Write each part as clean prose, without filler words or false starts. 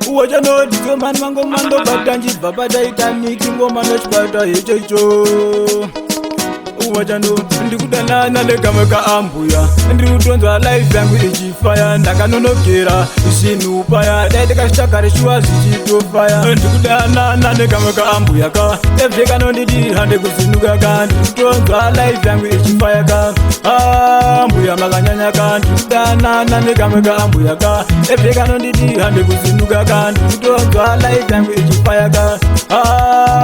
Wacha no dizo man mando batanji baba Titanic ngoma no chipata icho. Wacha no ndikudana nale kama ka ambuya ndikutonza life yangu ichifaya ndakanonokera zvinhu paya daidakashtakare shuwa zvichitofaya ndikudana nale kama ka ambuya ka evhekanonditi hande kuzinuka ka ndikutonza life yangu ichifaya ka ambuya makanyanya ka ndikudana nale kama ka ambuya ka evhekanonditi hande kuzinuka ka ndikutonza life yangu ichifaya ka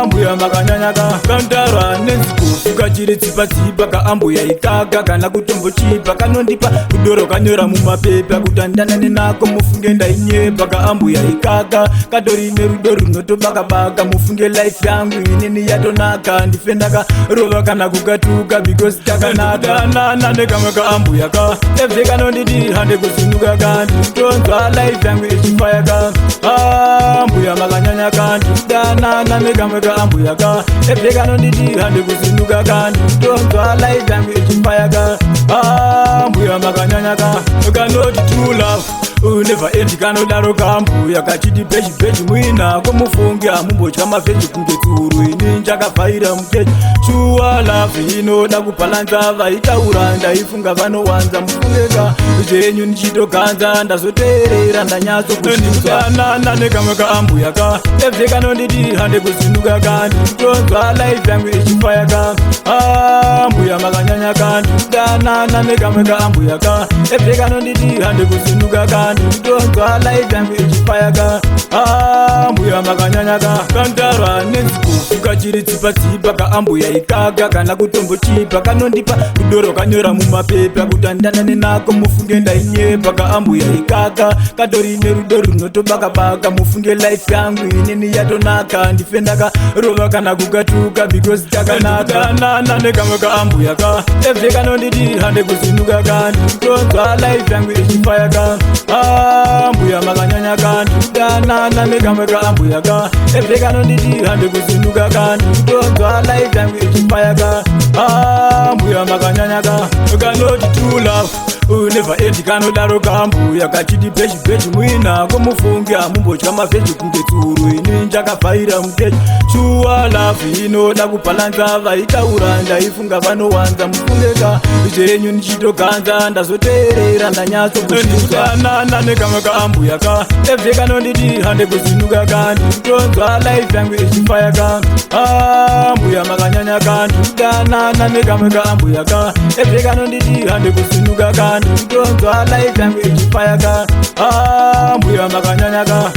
ambuya makanyanya ka kantarwa nenzikufuka chiri tsipa ka ambuya ikaka kana kutombochipa kanondipa kudoro kanyora mumapepa kutandanane nako mufunge ndainyepa ka ambuya ikaka katori nerudo runotobaka mufunge life yangu inini yatonaka ndifendaka rova kana kukatuka because takanaka nane kamwe ka ambuya ka evhe kanonditi hande kuzinuka ka ndikutonzwa life yangu ichifaya ka ambuya makanyanya ka ndikudana nane kamwe ka ambuya ka evhe kanonditi hande kuzinuka ka ndikutonzwa life yangu ichifaya ka ambuya makanyanya ka kanoti true love never end kanodaro kambuya kachiti pechi mwina komufungi amumbotya mavheji kunge tsuru ini njakavhaira mukeji shuwa love inoda kubalanza vaitaura ndaifunga vanowanza mufungeka zvenyu nichitoganza ndazoteerera ndanyatsokushikudana nekamwe ka ambuya ka evhe kanonditi hande kuzinuka ka ndikutonzwa life yangu ichifaya ka ambuya makanyanya ka ndikudana nekamwe ka ambuya ka evhe kanonditi hande kuzinuka ka ndikutonzwa life yangu ichifaya ka ambuya makanyanya ka kantarwa nenzikufuka chiri tsipa ka ambuya ikaka kana kutombochipa kanondipa kudoro kanyora mumapepa kutandanane nako mufunge ndainyepa ka ambuya ikaka katori nerudo runotobaka mufunge life yangu inini yatonaka ndifendaka rova kana kukatuka because takanaka nane kamwe ka ambuya ka evhe kanonditi hande kuzinuka ka ndikutonzwa life yangu ichifaya ka ambuya makanyanya ka ndikudana nane kamwe ka ambuya ka evhe kanonditi hande kuzinuka ka ndikutonzwa life yangu ichifaya ka ambuya makanyanya ka kanoti true love never end kanodaro kambuya kachiti pechi mwina komufungi amumbotya mavheji kunge tsuru ini njakavhaira mukeji shuwa love inoda kubalanza vaitaura ndaifunga vanowanza mufungeka zvenyu nichitoganza ndazoteerera ndanyatsokushikudana nekamwe ka ambuya ka evhe kanonditi hande kuzinuka ka ndikutonzwa life yangu ichifaya ka ambuya makanyanya ka ndikudana nekamwe ka ambuya ka evhe kanonditi hande kuzinuka ka ndikutonzwa life yangu ichifaya ka ambuya makanyanya ka